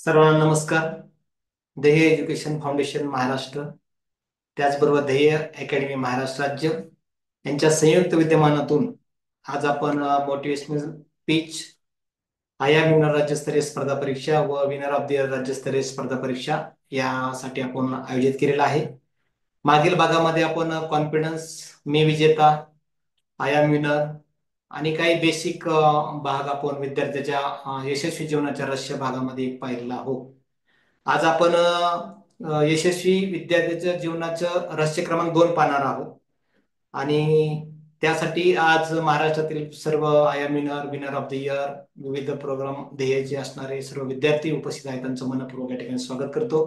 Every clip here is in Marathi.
सर्वांना नमस्कार. ध्येय एज्युकेशन फाउंडेशन महाराष्ट्र, त्याचबरोबर ध्येय अकॅडमी महाराष्ट्र राज्य यांच्या संयुक्त विद्यमानातून आज आपण मोटिवेशनल स्पीच, आय विनर राज्यस्तरीय स्पर्धा परीक्षा व विनर ऑफ द इयर राज्यस्तरीय स्पर्धा परीक्षा यासाठी आपण आयोजित केलेला आहे. मागील भागामध्ये आपण कॉन्फिडन्स, मी विजेता, आय एम विनर आणि काही बेसिक भाग आपण विद्यार्थ्याच्या यशस्वी जीवनाच्या रहस्य भागामध्ये पाहिलेला आहोत. आज आपण यशस्वी विद्यार्थ्याच्या जीवनाचं रहस्य क्रमांक 2 पाहणार आहोत आणि त्यासाठी आज महाराष्ट्रातील सर्व I am winner, winner of the year, विविध प्रोग्राम ध्येयाचे असणारे सर्व विद्यार्थी उपस्थित आहेत. त्यांचं मनपूर्वक या ठिकाणी स्वागत करतो.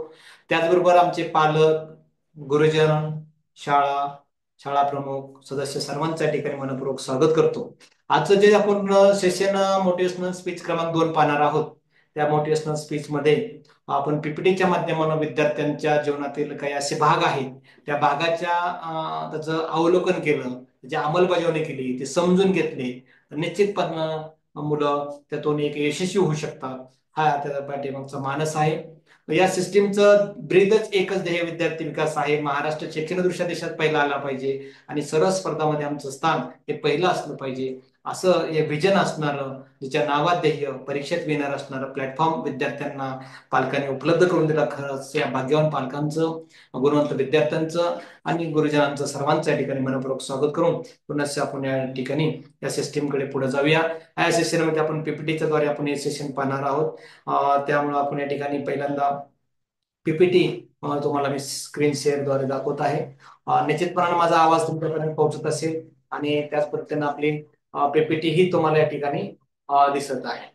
त्याचबरोबर आमचे पालक, गुरुजन, शाळा, शाळा प्रमुख, सदस्य सर्वांचं या ठिकाणी मनपूर्वक स्वागत करतो. आजचं जे आपण सेशन मोटिवेशनल स्पीच क्रमांक 2 पाहणार आहोत, त्या मोटिवेशनल स्पीच मध्ये आपण पीपीटीच्या माध्यमातून विद्यार्थ्यांच्या जीवनातील काही असे भाग आहेत, त्या भागाच्या त्याचं अवलोकन केलं, त्याची अंमलबजावणी केली, ते समजून घेतले, तर निश्चितपणे मुलं त्यातून एक यशस्वी होऊ शकतात. हा त्या पाठीमागचा मानस आहे. या सिस्टीमचं ब्रीदच एकच ध्येय विद्यार्थी विकास आहे. महाराष्ट्र शैक्षणिकदृष्ट्या देशात पहिला आला पाहिजे आणि सर्व स्पर्धामध्ये आमचं स्थान हे पहिलं असलं पाहिजे, असं हे विजन असणारं, ज्याच्या नावात ध्येय, परीक्षेत येणार असणारं प्लॅटफॉर्म विद्यार्थ्यांना पालकांनी उपलब्ध करून दिला. खरंच या भाग्यवान पालकांचं, गुणवंत विद्यार्थ्यांचं आणि गुरुजनांचं सर्वांचं या ठिकाणी मनपूर्वक स्वागत करून पुन्हा आपण या ठिकाणी या सिस्टीमकडे पुढे जाऊया. या सेशनमध्ये आपण पीपीटीच्या द्वारे आपण हे सेशन पाहणार आहोत. त्यामुळे आपण या ठिकाणी पहिल्यांदा पीपीटी तुम्हाला मी स्क्रीन शेअर द्वारे दाखवत आहे. निश्चितपणाने माझा आवाज तुमच्यापर्यंत पोहोचत असेल आणि त्याच पद्धतीने आपली पीपीटी ही तुम्हाला या ठिकाणी दिसत आहे.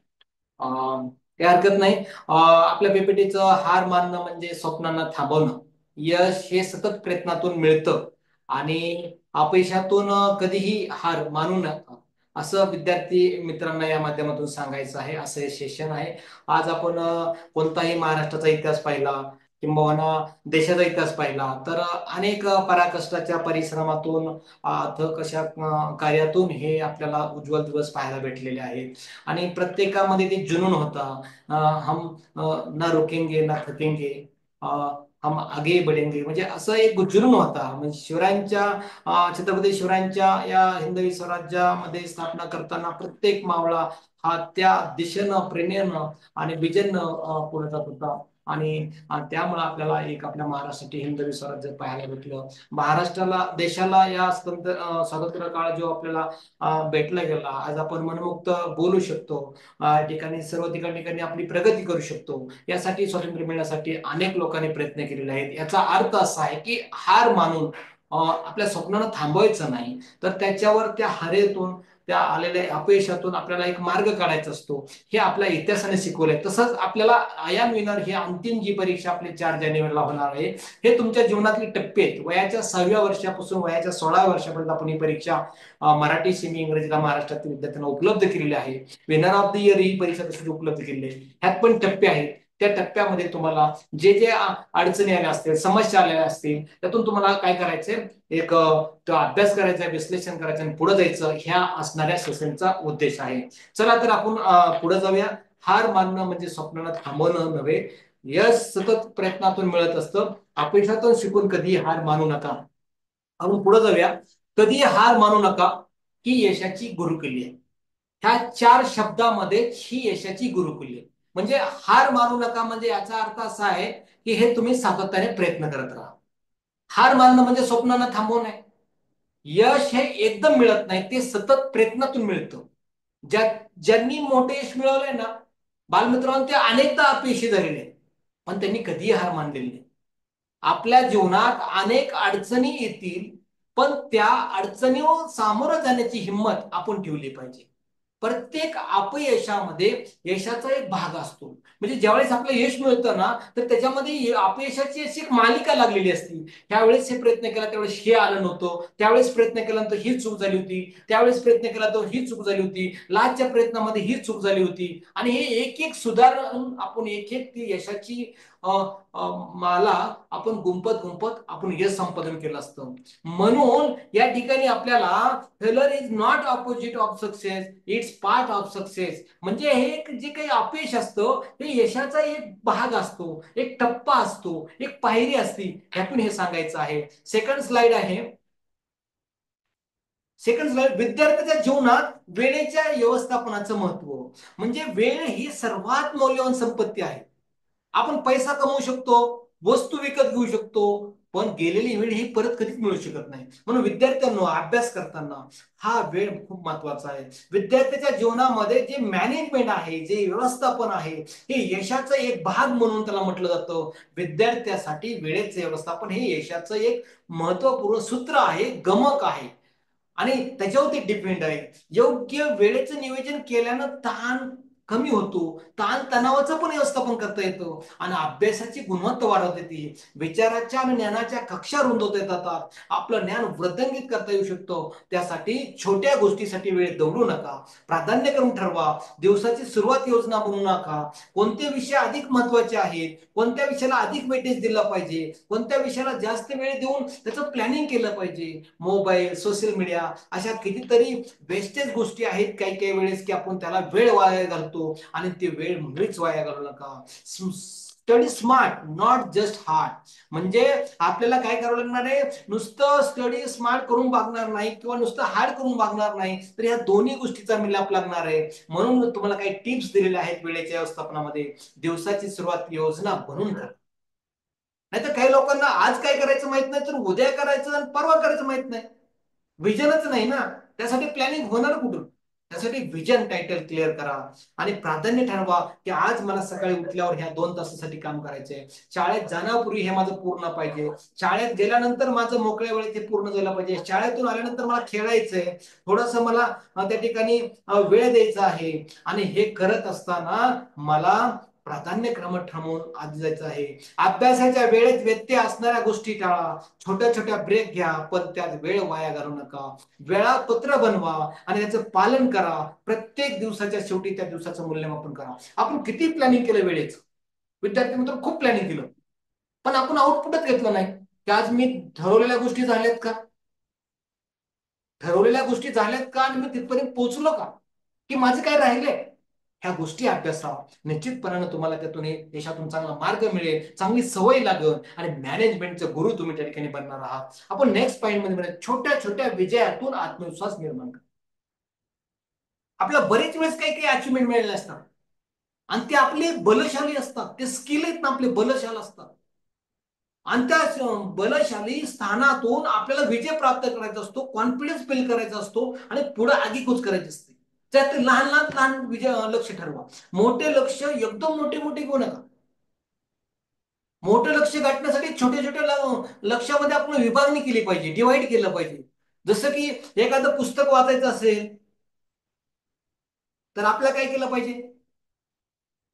काही हरकत नाही. आपल्या पीपीटीचं हार मानणं म्हणजे स्वप्नांना थांबवणं. यश हे सतत प्रयत्नातून मिळतं आणि अपयशातून कधीही हार मानू नका, असं विद्यार्थी मित्रांना या माध्यमातून सांगायचं आहे. असं हे सेशन आहे. आज आपण कोणताही महाराष्ट्राचा इतिहास पाहिला किंबहुना देशाचा इतिहास पाहिला तर अनेक पराकष्टाच्या परिश्रमातून, अथक अशा कार्यातून हे आपल्याला उज्ज्वल दिवस पाहायला भेटलेले आहेत आणि प्रत्येकामध्ये ते जुनून होता. हम ना रुकेंगे ना थकेंगे, हम आगे बढ़ेंगे, म्हणजे असं एक जुनून होता. म्हणजे शिवरायांच्या, छत्रपती शिवरायांच्या या हिंदवी स्वराज्यामध्ये स्थापना करताना प्रत्येक मावळा हा त्या दिशेनं, प्रेरणेनं आणि विजननं पुढे जात होता आणि त्यामुळे आपल्याला एक आपल्या महाराष्ट्रासाठी हिंदवी स्वराज्य पाहायला भेटलं. महाराष्ट्राला, देशाला या स्वातंत्र्य काळ जो आपल्याला भेटला गेला, आज आपण मनमुक्त बोलू शकतो, ठिकाणी सर्व ठिकाणी आपली प्रगती करू शकतो. यासाठी स्वातंत्र्य मिळण्यासाठी अनेक लोकांनी प्रयत्न केलेले आहेत. याचा अर्थ असा आहे की हार मानून आपल्या स्वप्नांना थांबवायचं नाही, तर त्याच्यावर त्या हारेतून, त्या आलेल्या अपयशातून आपल्याला एक मार्ग काढायचा असतो. हे आपल्या इतिहासाने शिकवलंय. तसंच आपल्याला आय एम विनर ही अंतिम जी परीक्षा आपली 4 जानेवारीला होणार आहे, हे तुमच्या जीवनातले टप्पे आहेत. वयाच्या 6व्या वर्षापासून वयाच्या 16व्या वर्षापर्यंत आपण ही परीक्षा मराठी, सेमी इंग्रजीला महाराष्ट्रातील विद्यार्थ्यांना उपलब्ध केलेली आहे. विनर ऑफ द इयर ही परीक्षा तशीच उपलब्ध केलेली आहे. ह्यात पण टप्पे आहेत. त्या टप्प्यामध्ये तुम्हाला जे जे अडचणी आल्या असतील, समस्या आलेल्या असतील, त्यातून तुम्हाला काय करायचंय, एक तो अभ्यास करायचा, विश्लेषण करायचं आणि पुढे जायचं, ह्या असणाऱ्या सेशनचा उद्देश आहे. चला तर आपण पुढे जाऊया. हार मानणं म्हणजे स्वप्नांना थांबवणं नव्हे. यश सतत प्रयत्नातून मिळत असतं. अपयशातून शिकून कधी हार मानू नका. आपण पुढे जाऊया. कधी हार मानू नका ही यशाची गुरुकिल्ली आहे. ह्या 4 शब्दामध्ये ही यशाची गुरुकिल्ली आहे. म्हणजे हार मानू नका म्हणजे याचा अर्थ असा आहे की हे तुम्ही सातत्याने प्रयत्न करत राहा. हार मानणं म्हणजे स्वप्नांना थांबवणं. यश हे एकदम मिळत नाही, ते सतत प्रयत्नातून मिळतं. ज्यांनी मोठे यश मिळवलंय ना बालमित्रांनो, ते अनेकदा अपयशी झालेले आहेत, पण त्यांनी कधीही हार मानलेली नाही. आपल्या जीवनात अनेक अडचणी येतील, पण त्या अडचणीवर सामोरं जाण्याची हिंमत आपण ठेवली पाहिजे. प्रत्येक अपयशामध्ये यशाचा एक भाग असतो. म्हणजे ज्यावेळेस आपलं यश मिळतं ना, तर त्याच्यामध्ये अपयशाची अशी एक मालिका लागलेली असते. ह्यावेळेस हे प्रयत्न केला त्यावेळेस हे आलं नव्हतं, त्यावेळेस प्रयत्न केल्यानंतर ही चूक झाली होती, त्यावेळेस प्रयत्न केला तर ही चूक झाली होती, लास्टच्या प्रयत्नामध्ये ही चूक झाली होती आणि हे एक एक सुधारून आपण एक एक ती यशाची मला आपण गुंपत गुंपत आपण यश संपादन केलं असतं. म्हणून या ठिकाणी आपल्याला फेलर is not opposite of success, it's it's part of success. म्हणजे हे जे काही अपयश असतं हे यशाचा एक भाग असतो, एक टप्पा असतो, एक पायरी असते, ह्यातून हे सांगायचं आहे. सेकंड स्लाइड आहे. सेकंड स्लाइड, विद्यार्थ्याच्या जीवनात वेळेच्या व्यवस्थापनाचं महत्व. म्हणजे वेळ ही सर्वात मौल्यवान संपत्ती आहे. आपण पैसा कमवू शकतो, वस्तू विकत घेऊ शकतो, पण गेलेली वेळ ही परत कधीच मिळू शकत नाही. म्हणून विद्यार्थ्यांना अभ्यास करताना हा वेळ खूप महत्वाचा आहे. विद्यार्थ्याच्या जीवनामध्ये जे मॅनेजमेंट आहे, जे व्यवस्थापन आहे, हे यशाचा एक भाग म्हणून त्याला म्हटलं जातं. विद्यार्थ्यासाठी वेळेचे व्यवस्थापन हे यशाचं एक महत्वपूर्ण सूत्र आहे, गमक आहे आणि त्याच्यावर ते डिपेंड आहे. योग्य वेळेचं नियोजन केल्यानं ताण कमी होतो, ताण तणावाचं पण व्यवस्थापन करता येतं आणि अभ्यासाची गुणवत्ता वाढवता येते. विचाराच्या आणि ज्ञानाच्या कक्षा रुंदवता येतात. आपलं ज्ञान वृद्धिंगित करता येऊ शकतो. त्यासाठी छोट्या गोष्टीसाठी वेळ दौडू नका, प्राधान्यक्रम ठरवा, दिवसाची सुरुवात योजना बनवू नका. कोणते विषय अधिक महत्वाचे आहेत, कोणत्या विषयाला अधिक वेटेज दिलं पाहिजे, कोणत्या विषयाला जास्त वेळ देऊन त्याचं प्लॅनिंग केलं पाहिजे. मोबाईल, सोशल मीडिया अशा कितीतरी वेस्टेज गोष्टी आहेत काही काही वेळेस की आपण त्याला वेळ वाया घालतो आणि ते वेळ मुळीच वाया घालू नका. Study smart, not just hard. म्हणजे आपल्याला काय करावं लागणार आहे, नुसतं स्टडी स्मार्ट करून भागणार नाही किंवा नुसतं हार्ड करून भागणार नाही, तर या दोन्ही गोष्टीचा मिलाप लागणार आहे. म्हणून तुम्हाला काही टिप्स दिलेल्या आहेत वेळेच्या व्यवस्थापनामध्ये. दिवसाची सुरुवात योजना बनवून करा. नाही तर काही लोकांना आज काय करायचं माहित नाही, तर उद्या करायचं आणि परवा करायचं माहित नाही. विजनच नाही ना, त्यासाठी प्लॅनिंग होणार कुठून? त्यासाठी विजन टायटल क्लिअर करा आणि प्राधान्य ठरवा की आज मला सकाळी उठल्यावर ह्या 2 तासासाठी काम करायचंय. शाळेत जाण्यापूर्वी हे माझं पूर्ण पाहिजे. शाळेत गेल्यानंतर माझं मोकळ्या वेळेत हे पूर्ण झालं पाहिजे. शाळेतून आल्यानंतर मला खेळायचंय, थोडस मला त्या ठिकाणी वेळ द्यायचा आहे आणि हे करत असताना मला प्राधान्यक्रम ठरवून आधी जायचं आहे. अभ्यासाच्या वेळेत व्यत्यय असणाऱ्या गोष्टी टाळा, छोट्या छोट्या ब्रेक घ्या, पण त्यात वेळ वाया घालू नका. वेळापत्र बनवा आणि त्याचं पालन करा. प्रत्येक दिवसाच्या शेवटी त्या दिवसाचं मूल्यमापन करा. आपण किती प्लॅनिंग केलं वेळेचं, विद्यार्थी मित्र खूप प्लॅनिंग केलं, पण आपण आउटपुटच घेतलं नाही की आज मी ठरवलेल्या गोष्टी झाल्यात का, ठरवलेल्या गोष्टी झाल्यात का आणि मी तिथपर्यंत पोहोचलो का, की माझे काय राहिले. ह्या गोष्टी अभ्यासावा. निश्चितपणाने तुम्हाला त्यातून यशातून चांगला मार्ग मिळेल, चांगली सवय लागेल आणि मॅनेजमेंटचे गुरु तुम्ही त्या ठिकाणी बनणार आहात. आपण नेक्स्ट पॉईंट मध्ये छोट्या छोट्या विजयातून आत्मविश्वास निर्माण करा. आपल्याला बरेच वेळेस काही काही अचिव्हमेंट मिळाले असतात आणि ते आपले बलशाली असतात, ते स्किल आहेत ना आपले बलशाली असतात आणि त्या बलशाली स्थानातून आपल्याला विजय प्राप्त करायचा असतो, कॉन्फिडन्स बिल्ड करायचा असतो आणि पुढे आगीकूच करायची असते. त्यात लहान लहान लहान विजय लक्ष ठरवा. मोठे लक्ष एकदम मोठे मोठे घेऊ नका. मोठं लक्ष गाठण्यासाठी छोट्या छोट्या लक्ष्यामध्ये आपण विभागणी केली पाहिजे, डिवाइड केलं पाहिजे. जसं की एखादं पुस्तक वाचायचं असेल तर आपल्याला काय केलं पाहिजे,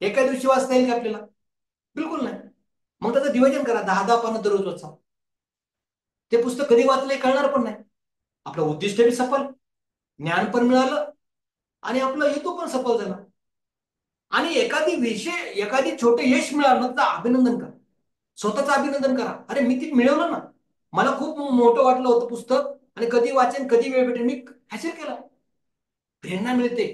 एका दिवशी वाचता येईल का आपल्याला? बिलकुल नाही. मग त्याचं डिव्हिजन करा, 10-10 पानं दररोज वाचा. ते पुस्तक कधी वाचलंय कळणार पण नाही. आपलं उद्दिष्ट बी सफल, ज्ञान पण मिळालं आणि आपला हेतू पण सफल झाला. आणि एखादी छोटे यश मिळालं तर अभिनंदन करा, स्वतःचं अभिनंदन करा. अरे मी ते मिळवलं ना, मला खूप मोठं वाटलं होतं पुस्तक आणि कधी वाचेन कधी वेळ भेटेल मी हॅशर केला. प्रेरणा मिळते.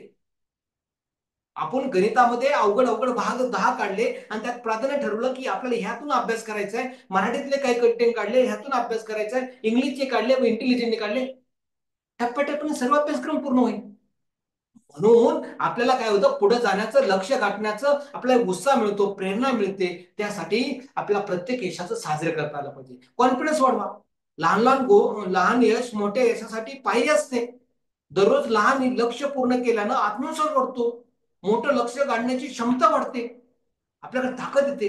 आपण गणितामध्ये अवघड अवघड भाग 10 काढले आणि त्यात प्राधान्य ठरवलं की आपल्याला ह्यातून अभ्यास करायचा आहे. मराठीतले काही कंटेंट काढले, ह्यातून अभ्यास करायचा आहे. इंग्लिशचे काढले, इंटेलिजंटने काढले, टप्प्याटप्प्याने सर्व अभ्यासक्रम पूर्ण होईल. म्हणून आपल्याला काय होतं, पुढे जाण्याचं, लक्ष गाठण्याचं आपल्याला उत्साह मिळतो, प्रेरणा मिळते. त्यासाठी आपल्याला प्रत्येक यशाचं साजरे करता आलं पाहिजे. कॉन्फिडन्स वाढवा. लहान यश मोठ्या यशासाठी पाहिजे असते. दररोज लहान लक्ष पूर्ण केल्यानं आत्मविश्वास वाढतो, मोठं लक्ष गाठण्याची क्षमता वाढते, आपल्याकडे ताकद येते.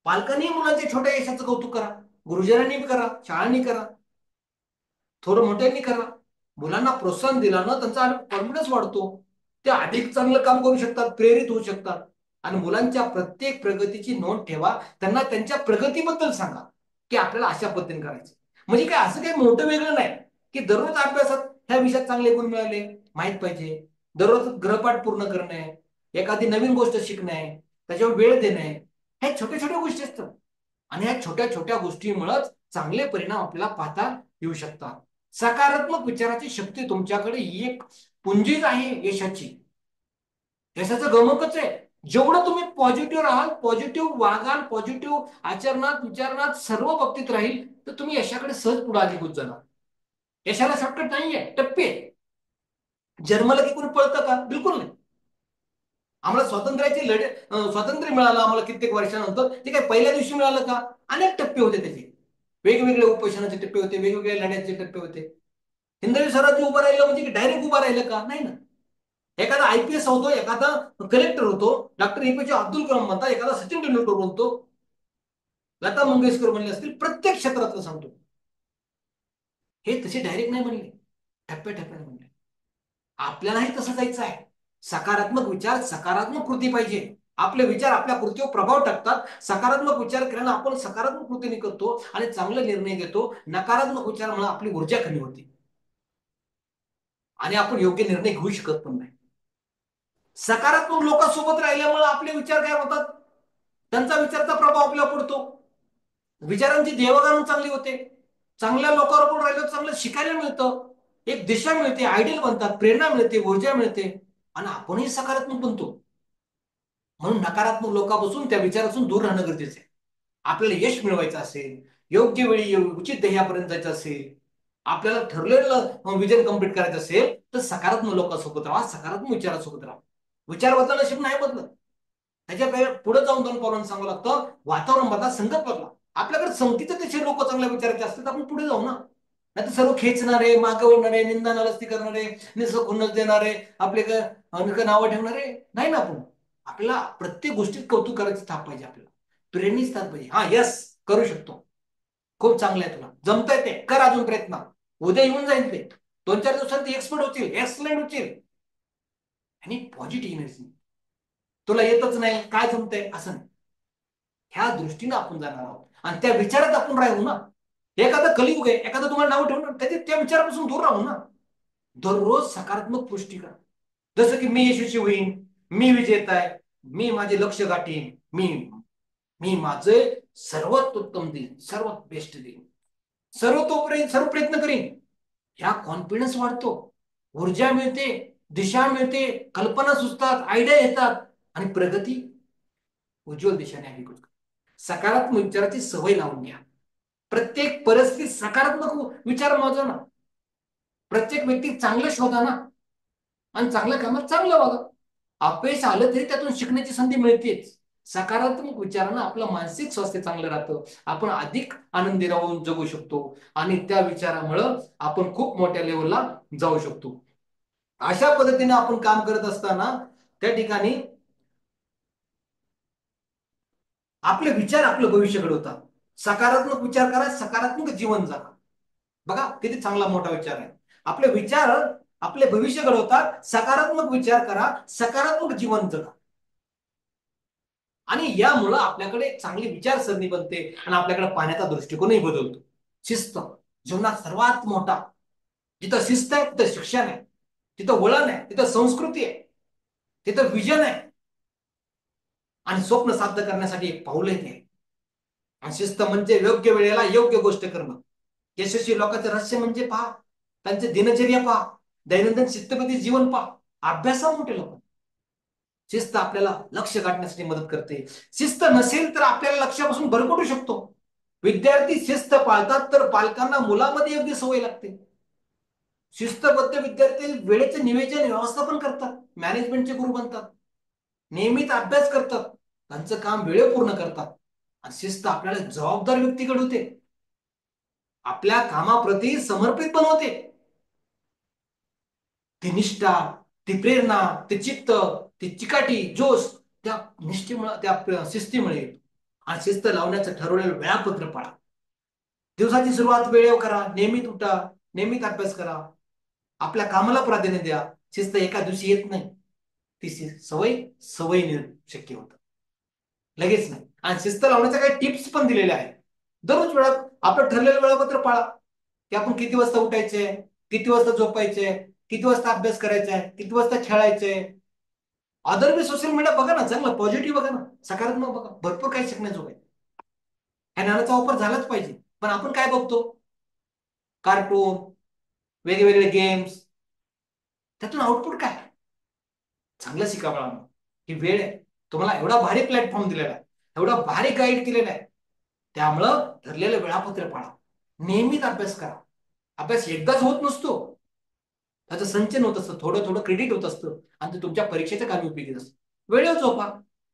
पालकांनी मुलांच्या छोट्या यशाचं कौतुक करा, गुरुजनांनी करा, शाळांनी करा, थोडं मोठ्यांनी करा. मुलांना प्रोत्साहन दिल्यानं त्यांचा कॉन्फिडन्स वाढतो. ते अधिक चांगलं काम करू शकतात, प्रेरित होऊ शकतात. आणि मुलांच्या प्रत्येक प्रगतीची नोंद ठेवा. त्यांना त्यांच्या प्रगतीबद्दल सांगा की आपल्याला अशा पद्धतीने करायचं. म्हणजे काय असं काही मोठं वेगळं नाही की दररोज अभ्यासात ह्या विषयात चांगले गुण मिळाले माहित पाहिजे, दररोज गृहपाठ पूर्ण करणे, एखादी नवीन गोष्ट शिकणे, त्याच्यावर वेळ देणे, ह्या छोट्या छोट्या गोष्टी असतात आणि ह्या छोट्या छोट्या गोष्टीमुळेच चांगले परिणाम आपल्याला पाहता येऊ शकतात. सकारात्मक विचाराची शक्ती तुमच्याकडे एक पुंजीच आहे यशाची. यशाचं गमकच आहे. जेवढं तुम्ही पॉझिटिव्ह राहाल, पॉझिटिव्ह वागाल, पॉझिटिव्ह आचरणात विचारणात सर्व बाबतीत राहील, तर तुम्ही यशाकडे सहज पुढे आधी होत जाणार. यशाला शॉर्टकट नाहीये, टप्पे आहे. जन्मला की कोणी पळतं का? बिलकुल नाही. आम्हाला स्वातंत्र्य मिळालं आम्हाला कित्येक वर्षानंतर. ते काय पहिल्या दिवशी मिळालं का? अनेक टप्पे होते त्याचे. वेगवेगळे उपोषणाचे टप्पे होते, वेगवेगळे लढ्याचे टप्पे होते. हिंदवी स्वराज्य उभं राहिलं म्हणजे डायरेक्ट उभं राहिलं का? नाही ना. एखादा IPS होतो, एखादा कलेक्टर होतो, डॉक्टर APJ अब्दुल कलाम म्हणतात, एखादा सचिन तेंडुलकर बोलतो, लता मंगेशकर म्हणले असतील, प्रत्येक क्षेत्रातलं सांगतो. हे तसे डायरेक्ट नाही म्हणले, टप्प्याटप्प्याने म्हणले. आपल्यालाही तसं जायचं आहे. सकारात्मक विचार, सकारात्मक कृती पाहिजे. आपले विचार आपल्या कृतीवर प्रभाव टाकतात. सकारात्मक विचार केल्यानं आपण सकारात्मक कृतीने करतो आणि चांगले निर्णय घेतो. नकारात्मक विचारामुळे आपली ऊर्जा कमी होते आणि आपण योग्य निर्णय घेऊ शकत पण नाही. सकारात्मक लोकांसोबत राहिल्यामुळे आपले विचार काय होतात? त्यांचा विचारचा प्रभाव आपल्याला पडतो. विचारांची देवाणघेवाण चांगली होते. चांगल्या लोकांवर पण राहिलं चांगलं शिकायला मिळतं. एक दिशा मिळते, आयडियल बनतात, प्रेरणा मिळते, ऊर्जा मिळते आणि आपणही सकारात्मक बनतो. म्हणून नकारात्मक लोकांपासून त्या विचारापासून दूर राहणं गरजेचं आहे. आपल्याला यश मिळवायचं असेल, योग्य वेळी उचित ध्येयापर्यंत जायचं असेल, आपल्याला ठरलेलं विजन कंप्लीट करायचं असेल, तर सकारात्मक लोकांसोबत राहा, सकारात्मक विचारासोबत राहा. विचार बदला, नशीब नाही बदलत. त्याच्या पुढे जाऊन दोन पावलांनी सांगावं लागतं, वातावरण बदला, संगत बदला. आपल्याकडे संगतीचे तसे लोक चांगल्या विचाराचे असतील तर आपण पुढे जाऊ ना. नाही तर सर्व खेचणारे, मागे ओढणारे, निंदा नालस्ती करणारे, निसं खुन्नस देणारे, आपले नावं ठेवणारे नाही ना आपण. आपल्याला प्रत्येक गोष्टीत कौतुक करायची थाप पाहिजे, आपल्याला प्रेरणीच थाप पाहिजे. हा यस, करू शकतो, खूप चांगलं आहे, तुला जमतंय ते, कर अजून प्रयत्न, उद्या येऊन जाईल ते, 2-4 दिवसात ते एक्सपर्ट होतील, एक्सलेंट होतील. आणि पॉझिटिव्ह एनर्जी. तुला येतच नाही, काय जमतंय असं नाही. ह्या दृष्टीने आपण जाणार आहोत आणि त्या विचारात आपण राहू ना. एखादं कलियुग आहे, एखादं तुम्हाला नाव ठेवणार, त्या विचारापासून दूर राहू ना. दररोज सकारात्मक पुष्टी करा. जसं की मी यशस्वी होईन, मी विजेता आहे, मी माझे लक्ष गाठीन, मी मी माझे सर्वात उत्तम देईन, सर्वात बेस्ट देईन, सर्व प्रयत्न करीन. ह्या कॉन्फिडन्स वाढतो, ऊर्जा मिळते, दिशा मिळते, कल्पना सुचतात, आयडिया येतात आणि प्रगती उज्ज्वल दिशेने आहे. सकारात्मक विचाराची सवय लावून घ्या. प्रत्येक परिस्थितीत सकारात्मक विचार माझा ना. प्रत्येक व्यक्ती चांगलं शोधा ना आणि चांगल्या कामात चांगलं वागा. अपयश आलं तरी त्यातून शिकण्याची संधी मिळतेच. सकारात्मक विचारानं आपलं मानसिक स्वास्थ्य चांगलं राहतं, आपण अधिक आनंदी राहून जगू शकतो आणि त्या विचारामुळं आपण खूप मोठ्या लेवलला जाऊ शकतो. अशा पद्धतीने आपण काम करत असताना त्या ठिकाणी आपले विचार आपलं भविष्य घडवतात. सकारात्मक विचार करा, सकारात्मक जीवन जगा. बघा किती चांगला मोठा विचार आहे. आपले विचार आपले भविष्य घडवतात. सकारात्मक विचार करा, सकारात्मक जीवन जगा. आणि यामुळं आपल्याकडे एक चांगली विचारसरणी बनते आणि आपल्याकडे पाहण्याचा दृष्टिकोनही बदलतो. शिस्त जीवनात सर्वात मोठा. जिथं शिस्त आहे तिथं शिक्षण आहे, तिथं वळण आहे, तिथं संस्कृती आहे, तिथं विजन आहे आणि स्वप्न साध्य करण्यासाठी एक पाऊल आहे. आणि शिस्त म्हणजे योग्य वेळेला योग्य गोष्ट करणं. यशस्वी लोकांचं रहस्य म्हणजे पहा, त्यांचे दिनचर्या पहा, दैनंदिन शिस्तबद्ध जीवन पहा, अभ्यासा मोठे लोक. शिस्त आपल्याला लक्ष गाठण्यासाठी मदत करते. शिस्त नसेल तर आपल्याला लक्ष्यापासून भरकटू शकतो. विद्यार्थी शिस्त पाळतात तर पालकांना मुलामध्ये योग्य सवय लागते. शिस्तबद्ध विद्यार्थी वेळेचे नियोजन व्यवस्थापन करतात, मॅनेजमेंटचे गुरु बनतात, नियमित अभ्यास करतात, त्यांचं काम वेळेवर पूर्ण करतात. आणि शिस्त आपल्याला जबाबदार व्यक्ती घडवते, आपल्या कामाप्रती समर्पित बनवते. ती निष्ठा, ती प्रेरणा, ते चित्त, ती चिकाटी, जोश त्या निष्ठेमुळे, त्या शिस्तीमुळे. आणि शिस्त लावण्याचं ठरवलेलं वेळापत्र पाळा. दिवसाची सुरुवात वेळेवर करा, नियमित उठा, नियमित अभ्यास करा, आपल्या कामाला प्राधान्य द्या. शिस्त एका दिवशी येत नाही, ती सवय सवयीने शक्य होतं, लगेच नाही. आणि शिस्त लावण्याच्या काही टिप्स पण दिलेल्या आहेत. दररोज आपलं ठरलेलं वेळापत्र पाळा, की आपण किती वाजता उठायचंय, किती वाजता झोपायचंय, किती वाजता अभ्यास करायचा आहे, किती वाजता खेळायचंय. अदर बी सोशल मीडिया बघा ना, चांगलं पॉझिटिव्ह बघा ना, सकारात्मक बघा, भरपूर काही शिकण्याजोग आहे. ह्या ज्ञानाचा वापर झालाच पाहिजे. पण आपण काय बघतो? कार्टून, वेगवेगळे गेम्स, त्यातून आउटपुट काय? चांगलं शिका बाळांनो. ही वेळ आहे, तुम्हाला एवढा भारी प्लॅटफॉर्म दिलेला आहे, एवढा भारी गाईड केलेला आहे. त्यामुळं ठरलेलं वेळापत्र पाळा, नेहमीच अभ्यास करा. अभ्यास एकदाच होत नसतो, त्याचं संचन होत असतं, थोडं थोडं क्रेडिट होत असतं आणि ते तुमच्या परीक्षेच्या कामी उपयोगी असतं. वेळेवर झोपा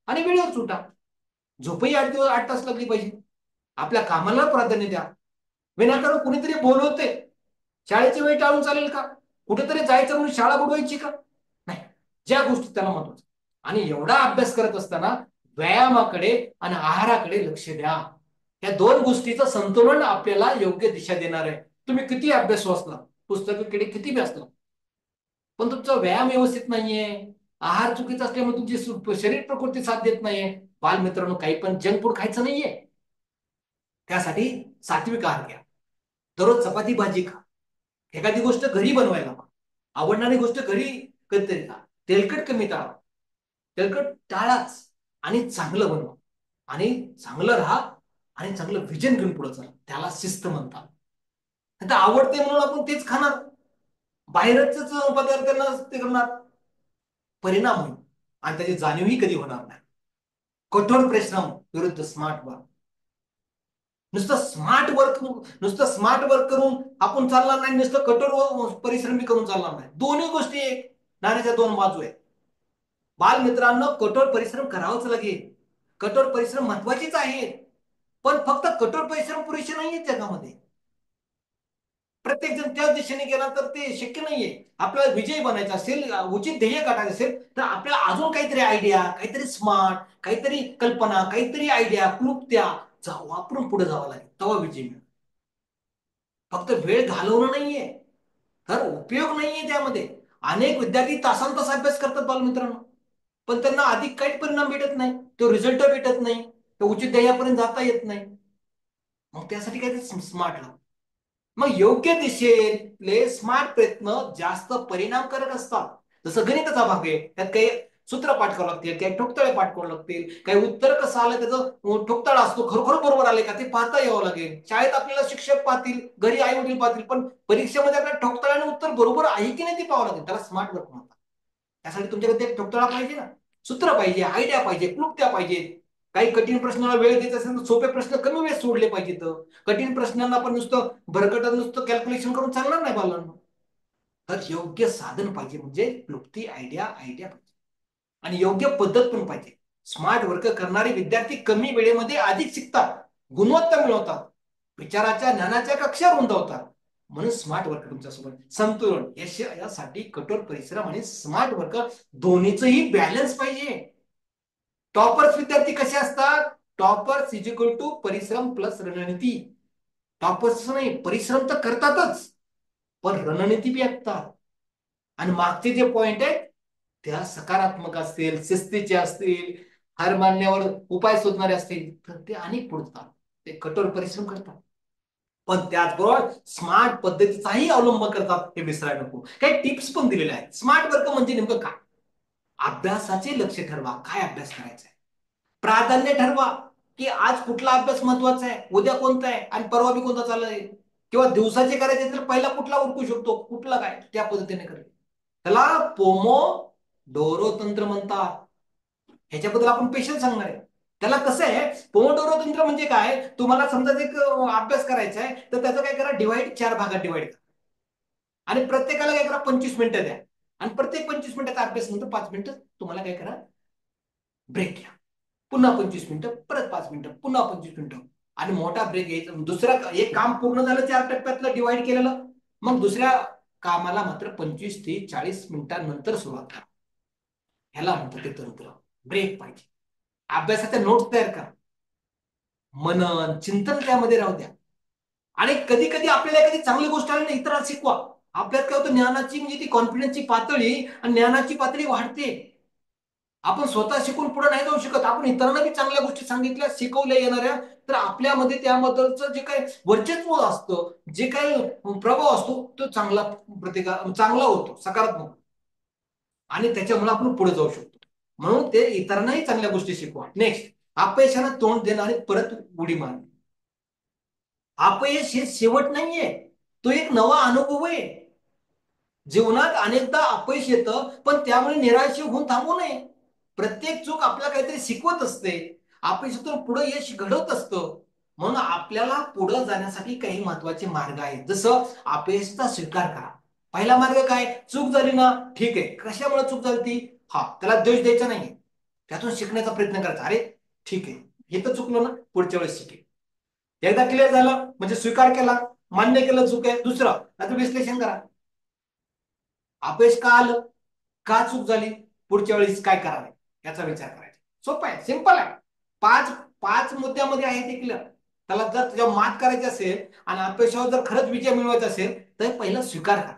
आणि वेळेवर सुटा. झोपही 8 तास लागली पाहिजे. आपल्या कामाला प्राधान्य द्या. विनाकारण कुणीतरी बोलवते, शाळेची वेळ टाळून चालेल का? कुठेतरी जायचं म्हणून शाळा बुडवायची का? नाही. ज्या गोष्टी त्याला महत्वाचं. आणि एवढा अभ्यास करत असताना व्यायामाकडे आणि आहाराकडे लक्ष द्या. या दोन गोष्टीचं संतुलन आपल्याला योग्य दिशा देणार आहे. तुम्ही किती अभ्यास वाचला, पुस्तकाकडे किती वाचला, पण तुमचा व्यायाम व्यवस्थित नाहीये, आहार चुकीचा असल्यामुळे तुमची शरीर प्रकृती साथ देत नाहीये, बालमित्रांनो काही पण जंक फूड खायचं नाहीये. त्यासाठी सात्विक आहार घ्या. दररोज चपाती भाजी खा. एखादी गोष्ट घरी बनवायला हवा. आवडणारी गोष्ट घरी कधीतरी खा. तेलकट कमी टाळा. तेलकट टाळाच आणि चांगलं बनवा आणि चांगलं राहा आणि चांगलं विजन घेऊन पुढे चला. त्याला शिस्त म्हणतात. आता आवडते म्हणून आपण तेच खाणार, बाहेरच पदार्थांना ते करणार, परिणाम होईल आणि त्याची जाणीवही कधी होणार नाही. कठोर परिश्रम विरुद्ध स्मार्ट वर्क. नुसतं स्मार्ट वर्क करून आपण चालणार नाही, नुसतं कठोर परिश्रमी करून चालणार नाही. दोन्ही गोष्टी एक नाण्याच्या दोन बाजू आहेत. बालमित्रांनो, कठोर परिश्रम करावाच लागेल. कठोर परिश्रम महत्वाचेच आहेत, पण फक्त कठोर परिश्रम पुरेसे नाहीये जगामध्ये. प्रत्येक जण त्याच दिशेने गेला तर ते शक्य नाहीये. आपल्याला विजयी बनायचा असेल, उचित ध्येय गाठायचं असेल, तर आपल्याला अजून काहीतरी आयडिया, काहीतरी स्मार्ट, काहीतरी कल्पना, काहीतरी आयडिया, क्लुप्त्या वापरून पुढे जावं लागेल, तेव्हा विजय मिळेल. फक्त वेळ घालवणं नाहीये, तर उपयोग नाहीये त्यामध्ये. अनेक विद्यार्थी तासन तास अभ्यास करतात बालमित्रांनो, पण त्यांना अधिक काही परिणाम भेटत नाही, तो रिझल्ट भेटत नाही, तो उचित ध्येयापर्यंत जाता येत नाही. मग त्यासाठी काय स्मार्ट लाव. मग योग्य दिशेले स्मार्ट प्रयत्न जास्त परिणामकारक असतात. जसं गणिताचा भाग आहे, त्यात काही सूत्र पाठ करावं लागतील, काही ठोकताळे पाठ करावं लागतील, काही उत्तर कसं आलं त्याचं ठोकताळा असतो, खरोखर बरोबर आले का ते पाहता यावं लागेल. शाळेत आपल्याला शिक्षक पाहतील, घरी आई वडील पाहतील, पण परीक्षेमध्ये आपल्याला ठोकताळ्याने उत्तर बरोबर आहे की नाही ते पाहावं लागेल. त्याला स्मार्ट वर्क म्हणतात. त्यासाठी तुमच्याकडे ते ठोकताळा पाहिजे ना, सूत्र पाहिजे, आयडिया पाहिजे, क्लुप्त्या पाहिजेत. काही कठीण प्रश्नाला वेळ देत असेल तर सोपे प्रश्न कमी वेळ सोडले पाहिजेत. कठीण प्रश्नांना आपण नुसतं भरकटत नुसतं कॅल्क्युलेशन करून चालणार नाही बालांना. तर योग्य साधन पाहिजे, म्हणजे क्लुप्ती आयडिया आयडिया पाहिजे आणि योग्य पद्धत पण पाहिजे. स्मार्ट वर्क करणारे विद्यार्थी कमी वेळेमध्ये अधिक शिकतात, गुणवत्ता मिळवतात, विचाराच्या ज्ञानाच्या कक्षा रुंदावतात. म्हणून स्मार्ट वर्क तुमच्यासोबत. संतुलन यासाठी कठोर परिश्रम आणि स्मार्ट वर्क दोन्हीचंही बॅलन्स पाहिजे. टॉपर्स विद्यार्थी कसे असतात? टॉपर्स इज इक्वल टू परिश्रम प्लस रणनीती. टॉपर्स नाही, परिश्रम तर करतातच, पण रणनीती बी असतात. आणि मागचे जे पॉइंट आहेत त्या सकारात्मक असतील, शिस्तीचे असतील, हार मानण्यावर उपाय शोधणारे असतील, तर ते अनेक पुढतात. ते कठोर परिश्रम करतात, पण त्याचबरोबर स्मार्ट पद्धतीचाही अवलंब करतात, हे विसरायला नको. काही टिप्स पण दिलेल्या आहेत. स्मार्ट वर्क म्हणजे नेमकं काय? अभ्यासाचे लक्ष ठरवा, काय अभ्यास करायचा आहे. प्राधान्य ठरवा, की आज कुठला अभ्यास महत्वाचा आहे, उद्या कोणता आहे आणि परवा बी कोणता चाललाय, किंवा दिवसाचे करायचे तर पहिला कुठला उरकू शकतो, कुठला काय, त्या पद्धतीने करेल. त्याला पोमो डोरो तंत्र म्हणतात. ह्याच्याबद्दल आपण पेशन्स सांगणार आहे. त्याला कसं आहे, पोमोडोरो तंत्र म्हणजे काय, तुम्हाला समजा एक अभ्यास करायचा आहे तर त्याचं काय करा, डिवाइड 4 भागात डिवाइड करा आणि प्रत्येकाला काय करा 25 मिनिटं द्या आणि प्रत्येक 25 मिनिटाचा अभ्यास नंतर 5 मिनिटं तुम्हाला काय करा, ब्रेक घ्या. पुन्हा 25 मिनिटं, परत 5 मिनिटं, पुन्हा 25 मिनिटं आणि मोठा ब्रेक घ्यायचा. दुसरं एक काम पूर्ण झालं 4 टप्प्यातलं डिवाइड केलेलं, मग दुसऱ्या कामाला मात्र 25 ते 40 मिनिटांनंतर सुरुवात करा. ह्याला म्हणतात ते तंत्र. ब्रेक पाहिजे. अभ्यासाच्या नोट्स तयार करा, मनन चिंतन त्यामध्ये राहू द्या. आणि कधी कधी आपल्याला एखादी चांगली गोष्ट आली ना, इतरांना शिकवा. आपल्यात काय होतं, ज्ञानाची म्हणजे ती कॉन्फिडन्सची पातळी आणि ज्ञानाची पातळी वाढते. आपण स्वतः शिकून पुढे नाही जाऊ शकत, आपण इतरांना बी चांगल्या गोष्टी सांगितल्या, शिकवल्या येणाऱ्या, तर आपल्यामध्ये त्याबद्दलचं जे काही वर्चस्व असतं, जे काही प्रभाव असतो, तो चांगला होतो, सकारात्मक, आणि त्याच्यामुळे आपण पुढे जाऊ शकतो. म्हणून ते इतरांनाही चांगल्या गोष्टी शिकवा. नेक्स्ट, अपयशाला तोंड देणं आणि परत उडी मारणे. अपयश हे शेवट नाहीये, तो एक नवा अनुभव आहे. जीवनात अनेकदा अपयश येतं, पण त्यामुळे निराश होऊन थांबू नये. प्रत्येक चूक आपल्याला काहीतरी शिकवत असते. अपयशातून पुढे यश घडवत असतं. म्हणून आपल्याला पुढे जाण्यासाठी काही महत्वाचे मार्ग आहेत. जसं अपयशाचा स्वीकार करा. पहिला मार्ग काय? चूक झाली ना, ठीक आहे. कशामुळे चूक झाली ती? त्याला दोष द्यायचा नाही. त्यातून शिकण्याचा प्रयत्न करायचा. अरे ठीक आहे, हे तर चुकलो ना, पुढच्या वेळेस शिकेल. एकदा क्लिअर झालं म्हणजे स्वीकार केला, मान्य केलं चूक आहे. दुसरं आता विश्लेषण करा. अपयश का आलं, का चूक झाली, पुढच्या वेळेस काय करावे याचा विचार करायचा. सोपं आहे, सिंपल आहे. पाच पाच मुद्द्यामध्ये आहे ते क्लिअर. त्याला जर तुझ्या मात करायची असेल आणि अपयशावर जर खरंच विजय मिळवायचा असेल तर पहिलं स्वीकार करा.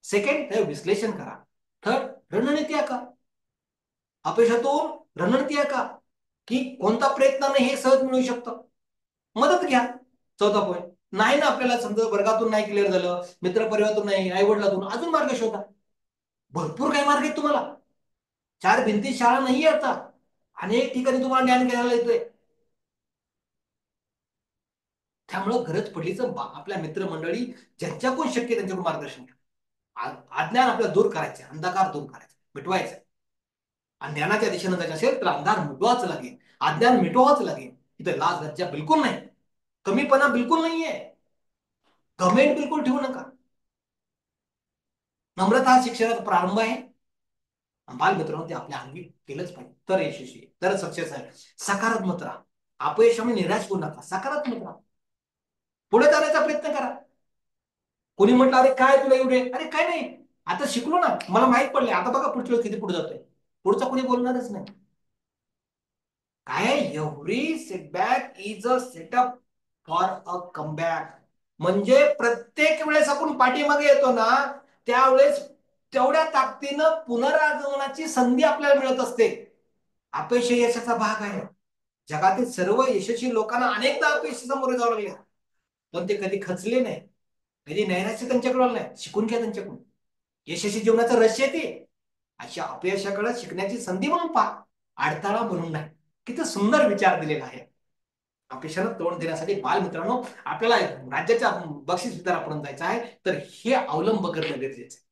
सेकंड, विश्लेषण करा. थर्ड, रणनीती आखा. अपयशातून रणनीती आखा की कोणता प्रयत्नाने हे सहज मिळू शकतं. मदत घ्या. चौथा पॉईंट, नाही ना आपल्याला समजा वर्गातून नाही क्लिअर झालं, मित्र परिवारातून नाही, आई वडिलातून, अजून मार्ग शोधा. भरपूर काही मार्ग आहेत तुम्हाला. चार भिंती शाळा नाहीये आता. अनेक ठिकाणी तुम्हाला ज्ञान घ्यायला येतोय. त्यामुळं गरज पडली तर आपल्या मित्रमंडळी ज्यांच्याकडून शक्य त्यांच्याकडून मार्गदर्शन घ्या. अज्ञान आपल्याला दूर करायचे, अंधकार दूर करायचा, मिटवायचा. आणि ज्ञानाच्या दिशेनं जायचं असेल तर अंधार मिटवाच लागेल, अज्ञान मिटवाच लागेल. इथं लाज लज्जा बिलकुल नाही, कमीपणा बिलकुल नाहीये, कमेंट बिलकुल ठेवू नका. नम्रता हा शिक्षणाचा प्रारंभ आहे. बालमित्रांनो ते आपल्या अंगी केलंच पाहिजे, तर यशस्वी, तर सक्सेस आहे. सकारात्मक राहा. अपयशाने निराश होऊ नका, सकारात्मक राहा. पुढे जाण्याचा प्रयत्न करा. कोणी म्हटलं अरे काय तुला एवढे, अरे काय नाही, आता शिकलो ना, मला माहित पडले, आता बघा पुढच्या वेळेस किती पुढे जातोय. पुढचा कोणी बोलणारच नाही. काय, every setback is a setup for a comeback. म्हणजे प्रत्येक वेळेस आपण पाठीमागे येतो ना, त्यावेळेस तेवढ्या ताकदीनं पुनरागमनाची संधी आपल्याला मिळत असते. अपयश यशाचा भाग आहे. जगातील सर्व यशस्वी लोकांना अनेकदा अपयश समोर जावं लागले, पण ते कधी खचले नाही, कधी नैराश्य त्यांच्याकडे आलं नाही. शिकून घ्या त्यांच्याकडून. यशस्वी जीवनाचं रहस्य ते अशा अपयशाकडे शिकण्याची संधी म्हणून पहा, अडथळा म्हणून नाही. किती सुंदर विचार दिलेला आहे. अपयशाला तोंड देण्यासाठी बालमित्रांनो आपल्याला राज्याच्या बक्षीस वितरणापर्यंत जायचं आहे, तर हे अवलंब करणं गरजेचं आहे.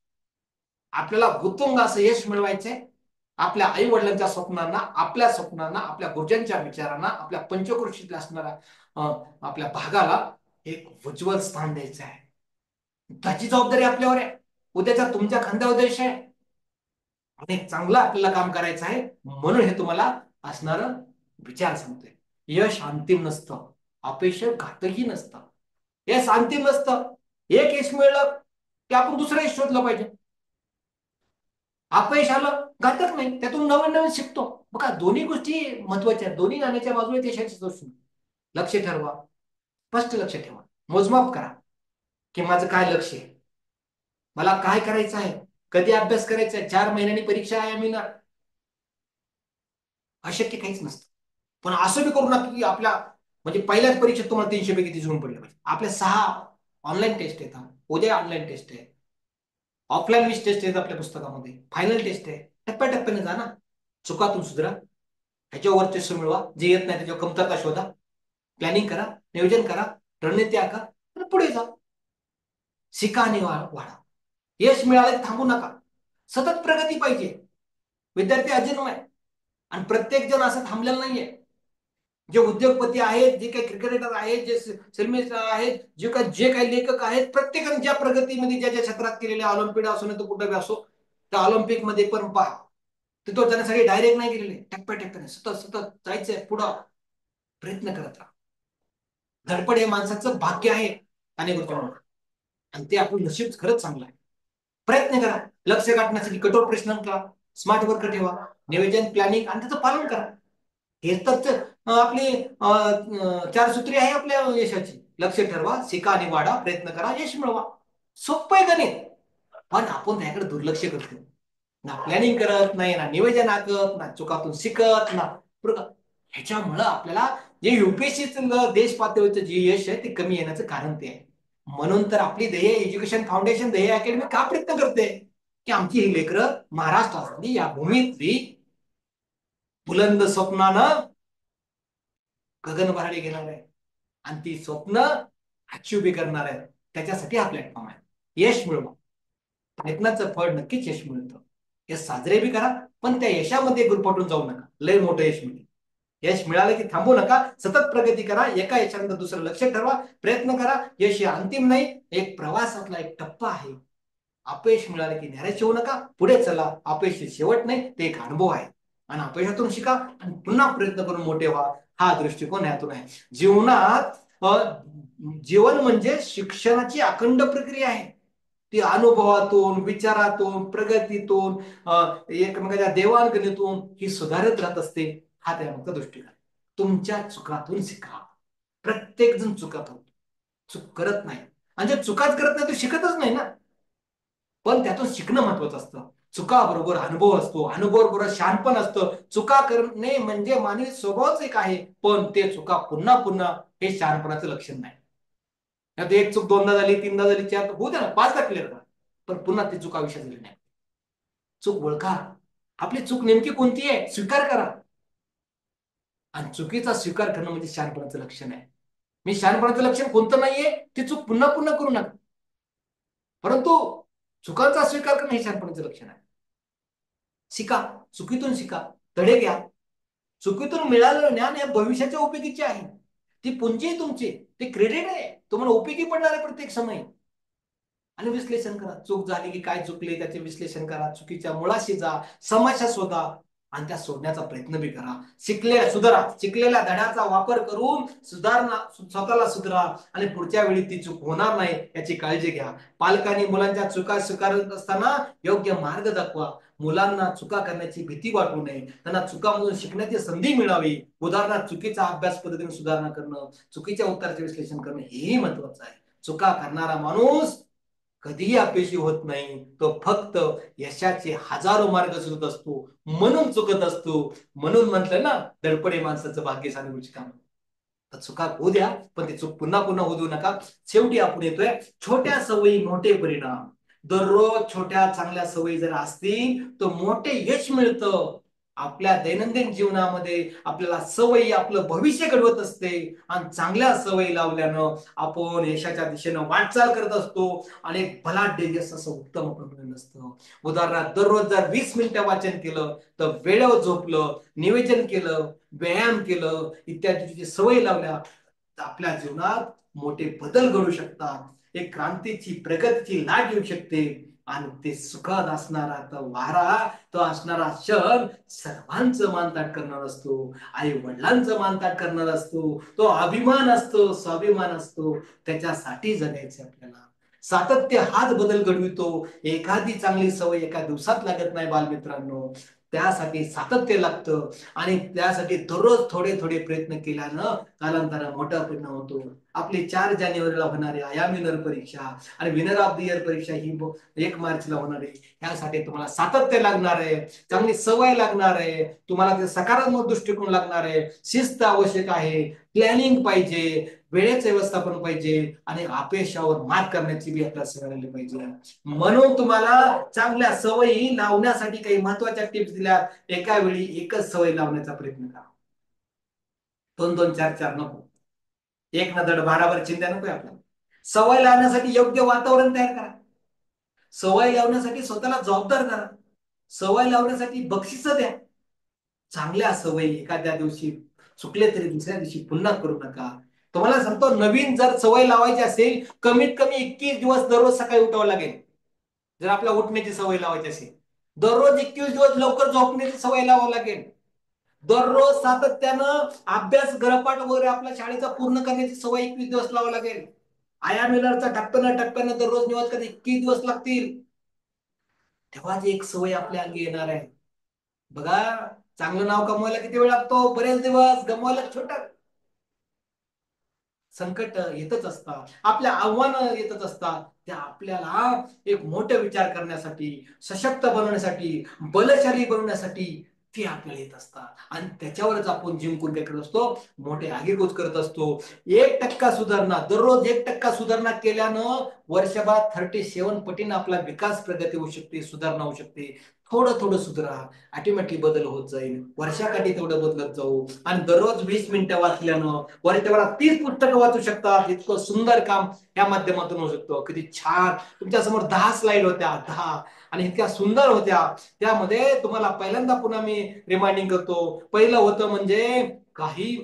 आपल्याला उत्तुंग असं यश मिळवायचंय. आपल्या आई वडिलांच्या स्वप्नांना, आपल्या स्वप्नांना, आपल्या गुरुजांच्या विचारांना, आपल्या पंचक्रोशीतल्या असणाऱ्या आपल्या भागाला एक उज्ज्वल स्थान द्यायचं आहे. त्याची जबाबदारी आपल्यावर आहे. उद्याच्या तुमच्या खांद्यावर देश आहे आणि चांगलं आपल्याला काम करायचं आहे. म्हणून हे तुम्हाला असणार विचार सांगतोय. यश अंतिम नसतं, अपयश घातही नसतं. यश अंतिम नसतं. एक यश मिळलं की आपण दुसरं यश शोधलं पाहिजे. अपयश आलं घातक नाही, त्यातून नवीन नवीन शिकतो. बघा दोन्ही गोष्टी महत्वाच्या आहेत. दोन्ही नाण्याच्या बाजू आहेत यशाची गोष्ट. लक्ष ठरवा, स्पष्ट लक्ष ठेवा, मोजमाप करा की माझं काय लक्ष आहे, मला काय करायचं आहे, कधी अभ्यास करायचा आहे, 4 महिन्यांनी परीक्षा आहे आम्ही ना, अशक्य काहीच नसतं. पण असं बी करू नका की आपल्या म्हणजे पहिल्याच परीक्षेत तुम्हाला 300 पैकी 30 गुण पडले पाहिजे. आपल्या 6 ऑनलाईन टेस्ट येतात, उद्या ऑनलाईन टेस्ट आहे, ऑफलाईन 20 टेस्ट आहेत आपल्या पुस्तकामध्ये, फायनल टेस्ट आहे. टप्प्याटप्प्याने जा ना, चुकातून सुधरा, ह्याच्यावर वर्चस्व मिळवा, जे येत नाही त्याच्यावर कमतरता शोधा, प्लॅनिंग करा, नियोजन करा, रणनीती आखा आणि पुढे जा. शिका आणि वाढा. यश मिळाले थांबू नका, सतत प्रगती पाहिजे. विद्यार्थी अजन्म आहे आणि प्रत्येक जण असं थांबलेलं नाहीये. जे उद्योगपती आहेत, जे काही क्रिकेटर आहेत, जे सिनेमे आहेत, जे काही लेखक आहेत, प्रत्येकाने ज्या प्रगतीमध्ये ज्या ज्या क्षेत्रात केलेल्या, ऑलिम्पिक असो नाही तर कुठं असो, त्या ऑलिम्पिकमध्ये पण पहा, तिथं जाण्यासाठी डायरेक्ट नाही गेलेले, टप्प्याटप्प्याने सतत सतत जायचंय पुढं, प्रयत्न करत राहा. धडपड हे माणसाचं भाग्य आहे अनेक गोष्टी, आणि ते आपलं नशीब खरंच चांगलं आहे. प्रयत्न करा, लक्ष गाठण्यासाठी कठोर प्रश्न करा, स्मार्ट वर्क ठेवा, नियोजन, प्लॅनिंग आणि त्याचं पालन करा. हे तर आपली 4 सूत्री आहे आपल्या यशाची. लक्ष ठरवा, शिका आणि वाढा, प्रयत्न करा, यश मिळवा. सोपं आहे गणित, पण आपण त्याकडे दुर्लक्ष करतो. ना प्लॅनिंग करत नाही, ना नियोजन आखत, ना चुकातून शिकत ना. बरोबर, ह्याच्यामुळं आपल्याला जे युपीएससी देश पातळीवरचं जे यश आहे ते कमी येण्याचं कारण ते आहे. म्हणून तर आपली ध्येय एज्युकेशन फाउंडेशन, ध्येय अकॅडमी का प्रयत्न करते की आमची ही लेकरं महाराष्ट्रातली, या भूमीतली बुलंद स्वप्नानं गगन भरारी घेणार आहे आणि ती स्वप्न अचीव बी करणार आहे. त्याच्यासाठी हा प्लॅटफॉर्म आहे. यश मिळवा. प्रयत्नाचं फळ नक्कीच यश मिळतं. हे साजरे बी करा, पण त्या यशामध्ये गुरफटून जाऊ नका. लय मोठं यश मिळेल. यश मिळालं की थांबू नका, सतत प्रगती करा. एका यशानंतर दुसरं लक्ष ठरवा, प्रयत्न करा. यश हे अंतिम नाही, एक प्रवासातला एक टप्पा आहे. अपयश मिळालं की निराश होऊ नका, पुढे चला. अपयश हे शेवट नाही, ते एक अनुभव आहे. आणि अपयशातून शिका आणि पुन्हा प्रयत्न करून मोठे व्हा. हा दृष्टिकोन यातून आहे. जीवनात जीवन म्हणजे शिक्षणाची अखंड प्रक्रिया आहे. ती अनुभवातून, विचारातून, प्रगतीतून, एकमेकांच्या देवाणघेणीतून ही सुधारत राहत असते. हा त्यामागचा दृष्टिकोन. तुमच्या चुकातून शिका. प्रत्येक जण चुकत होतो, चूक करत नाही. आणि जे चुकाच करत नाही तो शिकतच नाही ना. पण त्यातून शिकणं महत्वाचं असतं. चुका बरोबर अनुभव असतो, अनुभव बरोबर शहाणपण असतं. चुका करणे म्हणजे मानवी स्वभावच एक आहे, पण ते चुका पुन्हा पुन्हा हे शहाणपणाचं लक्षण नाही. आता एक चूक दोनदा झाली, तीनदा झाली, चार होऊ द्या ना, पाचदा क्लिअर करा, पण पुन्हा ती चूक आयुष्यात झाली नाही. चूक ओळखा, आपली चूक नेमकी कोणती आहे स्वीकार करा. आणि चुकीचा स्वीकार करणं म्हणजे शहाणपणाचं लक्षण आहे. मी शहाणपणाचं लक्षण कोणतं नाहीये, ती चूक पुन्हा पुन्हा करू नका. परंतु चुकांचा स्वीकार करणं हे शहाणपणाचं लक्षण आहे. शिका, चुकीतून शिका, धडे घ्या. चुकीतून मिळालेलं ज्ञान हे भविष्याच्या उपयोगीचे आहे. ती पुंजी आहे तुमची, ते क्रेडिट आहे, तुम्हाला उपयोगी पडणार आहे प्रत्येक समय. आणि विश्लेषण करा. चूक झाली की काय चुकले त्याचे विश्लेषण करा. चुकीच्या मुळाशी जा, समस्या शोधा आणि त्या सोडण्याचा प्रयत्न बी करा. सुधारा. शिकलेल्या धड्याचा वापर करून सुधारणा, स्वतःला सुधारा आणि पुढच्या वेळी ती चूक होणार नाही याची काळजी घ्या. पालकांनी मुलांच्या चुका स्वीकारत असताना योग्य मार्ग दाखवा. मुलांना चुका करण्याची भीती वाटू नये, त्यांना चुकामधून शिकण्याची संधी मिळावी. उदाहरणार्थ चुकीचा अभ्यास पद्धतीने सुधारणा करणं, चुकीच्या उत्तराचे विश्लेषण करणं हेही महत्वाचं आहे. चुका करणारा माणूस कधीही अपयशी होत नाही. तो फक्त यशाचे हजारो मार्ग शोधत असतो, म्हणून चुकत असतो. म्हणून म्हटलं ना, धडपडे माणसाचं भाग्य सांगूची काम. तर चुका होऊ द्या, पण ते चूक पुन्हा पुन्हा होऊ देऊ नका. शेवटी आपण येतोय छोट्या सवयी मोठे परिणाम. दररोज छोट्या चांगल्या सवयी जर असतील तर मोठे यश मिळतं. आपल्या दैनंदिन जीवनामध्ये आपल्याला सवयी आपलं भविष्य घडवत असते. आणि चांगल्या सवयी लावल्यानं आपण यशाच्या दिशेनं वाटचाल करत असतो आणि एक बलाढ्य यश असं उत्तम प्रमाणे असतं. उदाहरणार्थ दररोज जर 20 मिनिटं वाचन केलं, तर वेळेवर झोपलं, नियोजन केलं, व्यायाम केलं, इत्यादीची सवय लावल्या, तर आपल्या जीवनात मोठे बदल घडू शकतात. एक क्रांतीची, प्रगतीची लाट येऊ शकते. आणि ते सुखात असणारा तो वारा, तो असणारा क्षण सर्वांचं मानताट करणार असतो. आई वडिलांचं मानताट करणार असतो. तो अभिमान असतो, स्वाभिमान असतो. त्याच्यासाठी जगायचे आपल्याला. सातत्य हाच बदल घडवितो. एखादी चांगली सवय एका दिवसात लागत नाही बालमित्रांनो. त्यासाठी सातत्य लागतं आणि त्यासाठी दररोज थोडे थोडे प्रयत्न केल्यानं कालांतराने मोठा परिणाम होतो. आपली 4 जानेवारीला होणारी आयामी विनर परीक्षा आणि विनर ऑफ द इयर परीक्षा ही 1 मार्चला होणार आहे. यासाठी तुम्हाला सातत्य लागणार आहे, चांगली सवय लागणार आहे, तुम्हाला ते सकारात्मक दृष्टिकोन लागणार आहे, शिस्त आवश्यक आहे, प्लॅनिंग पाहिजे, वेळेचं व्यवस्थापन पाहिजे आणि अपयशावर मात करण्याची बी आपल्याला सवय पाहिजे. म्हणून तुम्हाला चांगल्या सवयी लावण्यासाठी काही महत्वाच्या टिप्स दिल्या. एका वेळी एकच सवय लावण्याचा प्रयत्न करा. 2-2, 4-4 नको. एक ना धड भाराभर चिंता नको आपल्याला. सवय लावण्यासाठी योग्य वातावरण तयार करा. सवय लावण्यासाठी स्वतःला जबाबदार करा. सवय लावण्यासाठी बक्षीस द्या. चांगल्या सवयी एखाद्या दिवशी चुकले तरी दुसऱ्या दिवशी पुन्हा करू नका. तुम्हाला सांगतो, नवीन जर सवय लावायची असेल, कमीत कमी 21 दिवस दररोज सकाळी उठावं लागेल. जर आपल्याला उठण्याची सवय लावायची असेल, दररोज 21 दिवस लवकर झोपण्याची सवय लावावी लागेल. दररोज सातत्यानं अभ्यास, गृहपाठ वगैरे आपल्या शाळेचा पूर्ण करण्याची सवय 21 दिवस लावावी लागेल. आया मिलरचा टप्प्यानं टप्प्यानं दररोज निवास करणे 21 दिवस लागतील. तेव्हाच एक सवय आपल्या अंगी येणार आहे. बघा, चांगलं नाव कमवायला किती वेळ लागतो? बरेच दिवस. गमवायला छोटा. संकट येतच असतात, आपल्या आव्हानं येतच असतात. त्या आपल्याला एक मोठे विचार करण्यासाठी, सशक्त बनवण्यासाठी, बलशाली बनवण्यासाठी ते आपल्याला येत असतात. आणि त्याच्यावरच आपण जिंकून काय करत असतो? मोठे आगेकूच करत असतो. 1% सुधारणा, दररोज 1% सुधारणा केल्यानं वर्षभरात 37 पटीनं आपला विकास, प्रगती होऊ शकते, सुधारणा होऊ शकते. थोडं थोडं सुधरा. ऑटोमॅटिकली बदल होत जाईल. वर्षाकाठी तेवढं बदलत जाऊ. आणि दररोज 20 मिनिटं वाचल्यानं वर्षभरात 30 पुस्तकं वाचू शकतात. इतकं सुंदर काम या माध्यमातून होऊ शकतं. किती छान. तुमच्या समोर 10 स्लाईड होत्या, 10, आणि इतक्या सुंदर होत्या. त्यामध्ये तुम्हाला पहिल्यांदा पुन्हा मी रिमाइंडिंग करतो. पहिलं होतं म्हणजे काही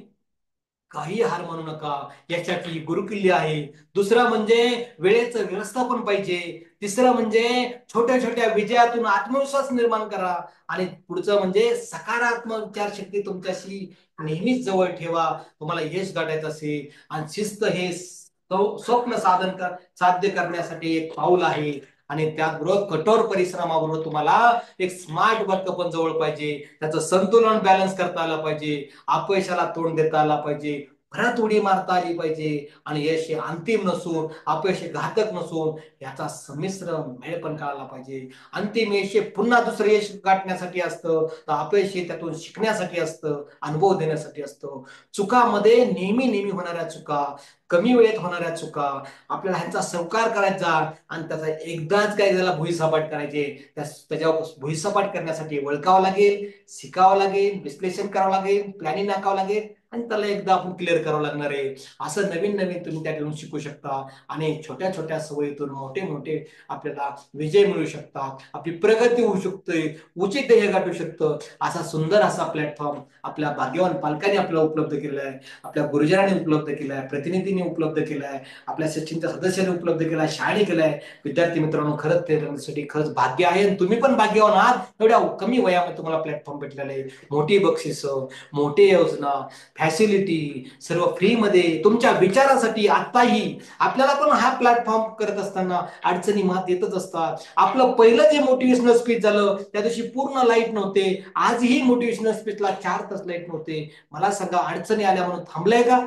काही हार मानू नका, याच्यातली गुरुकिल्ली आहे. दुसरं म्हणजे वेळेचं व्यवस्थापन पाहिजे. तिसरं म्हणजे छोट्या छोट्या विजयातून आत्मविश्वास निर्माण करा. आणि पुढचं म्हणजे सकारात्मक विचारशक्ती तुमच्याशी नेहमीच जवळ ठेवा, तुम्हाला यश गाठायचं असेल. आणि शिस्त हे स्वप्न साध्य करण्यासाठी एक पाऊल आहे. आणि त्याचबरोबर कठोर परिश्रमाबरोबर तुम्हाला एक स्मार्ट वर्क पण जवळ पाहिजे. त्याचं संतुलन बॅलन्स करता आलं पाहिजे. अपयशाला तोंड देता आला पाहिजे. परत उडी मारता आली पाहिजे. आणि यश हे अंतिम नसून, अपयश हे घातक नसून, याचा संमिश्र मेळ पण कळाला पाहिजे. अंतिम यश हे पुन्हा दुसरं यश गाठण्यासाठी असतं, तर अपयश हे त्यातून शिकण्यासाठी असतं, अनुभव देण्यासाठी असतं. चुकामध्ये नेहमी नेहमी होणाऱ्या चुका, कमी वेळेत होणाऱ्या चुका, आपल्याला ह्यांचा स्वीकार करायचा. आणि त्याचा एकदाच काय त्याला भुईसपाट करायचे. त्याच्यावर भुईसपाट करण्यासाठी ओळखावं लागेल, शिकावं लागेल, विश्लेषण करावं लागेल, प्लॅनिंग आखावं लागेल, आणि त्याला एकदा आपण क्लिअर करावं लागणार आहे. असं नवीन नवीन तुम्ही त्या ठिकाणी शिकू शकता. आणि छोट्या छोट्या सवयीतून मोठे मोठे आपल्याला विजय मिळू शकतात. आपली प्रगती होऊ शकते, उचित ध्येय गाठू शकतं. असा सुंदर असा प्लॅटफॉर्म आपल्या भाग्यवान पालकांनी आपल्याला उपलब्ध केलेला आहे, आपल्या गुरुजनांनी उपलब्ध केला आहे, प्रतिनिधींनी उपलब्ध केला आहे, आपल्या सचिनच्या सदस्यांनी उपलब्ध केला आहे, शाळेने केला आहे. विद्यार्थी मित्रांनो, खरंच ते करण्यासाठी खरंच भाग्य आहे. आणि तुम्ही पण भाग्यवान आहात. एवढ्या कमी वयामध्ये तुम्हाला प्लॅटफॉर्म भेटलेला आहे. मोठी बक्षिसं, मोठी योजना, फॅसिलिटी, सर्व फ्री मध्ये तुमच्या विचारासाठी. आताही आपल्याला पण हा प्लॅटफॉर्म करत असताना अडचणी मात येतच असतात. आपलं पहिलं जे मोटिवेशनल स्पीच झालं त्या दिवशी पूर्ण लाईट नव्हते. आजही मोटिवेशनल स्पीचला 4 तास लाईट नव्हते. मला सांगा, अडचणी आल्या म्हणून थांबलंय का?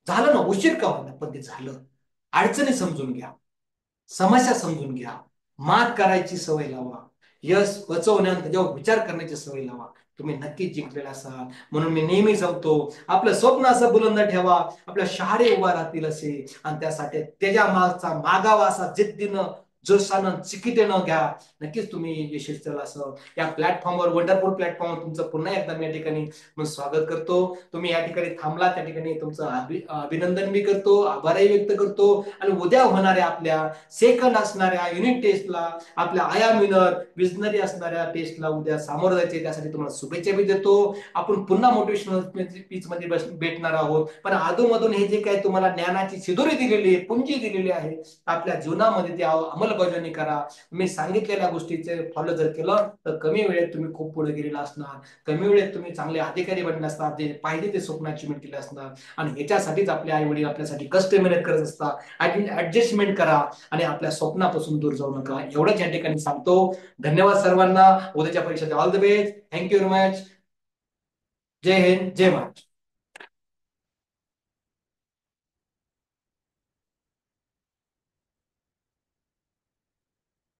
झालं ना, उशीर का होता, पण ते झालं. अडचणी समजून घ्या, समस्या समजून घ्या, मात करायची सवय लावा, यश वाचवण्यात त्याच्यावर विचार करण्याची सवय लावा. तुम्ही नक्कीच जिंकलेला असाल. म्हणून मी नेहमी सांगतो, आपलं स्वप्न असं बुलंद ठेवा, आपल्या शहारे उभा राहतील असे. आणि त्यासाठी त्याच्या मागचा मागावा असा जिद्दीनं, जोशानं, चिकिटेनं घ्या. नक्कीच तुम्ही यशस्वी झाला असं. या प्लॅटफॉर्मवर, वंडरफुल प्लॅटफॉर्मवर तुमचं पुन्हा एकदा मी या ठिकाणी स्वागत करतो. तुम्ही या ठिकाणी थांबला, त्या ठिकाणी तुमचं अभिनंदन मी करतो, आभारही व्यक्त करतो. आणि उद्या होणाऱ्या आपल्या सेकंड असणाऱ्या युनिट टेस्टला, आपल्या आयामिनर विजनरी असणाऱ्या टेस्टला उद्या सामोरं जायचे, त्यासाठी तुम्हाला शुभेच्छा मी देतो. आपण पुन्हा मोटिवेशनल स्पीच मध्ये भेटणार आहोत. पण अधूनमधून हे जे काही तुम्हाला ज्ञानाची शिदोरी दिलेली आहे, पुंजी दिलेली आहे, आपल्या जीवनामध्ये ती अंमलबजावणी करा. मी सांगितलेल्या गोष्टीचे फॉलो जर केलं तर कमी वेळेत तुम्ही खूप पुढे गेलेला असणार. कमी वेळेत तुम्ही चांगले अधिकारी बनले असतात, जे पाहिजे ते स्वप्न अचिव्हमेंट केले असणार. आणि याच्यासाठीच आपले आई वडील आपल्यासाठी कष्ट मेहनत करत असतात. ऍडजस्टमेंट करा आणि आपल्या स्वप्नापासून दूर जाऊ नका. एवढंच या ठिकाणी सांगतो. धन्यवाद सर्वांना. उद्याच्या परीक्षेत all the best. Thank you very much. जय हिंद, जय महाराष्ट्र.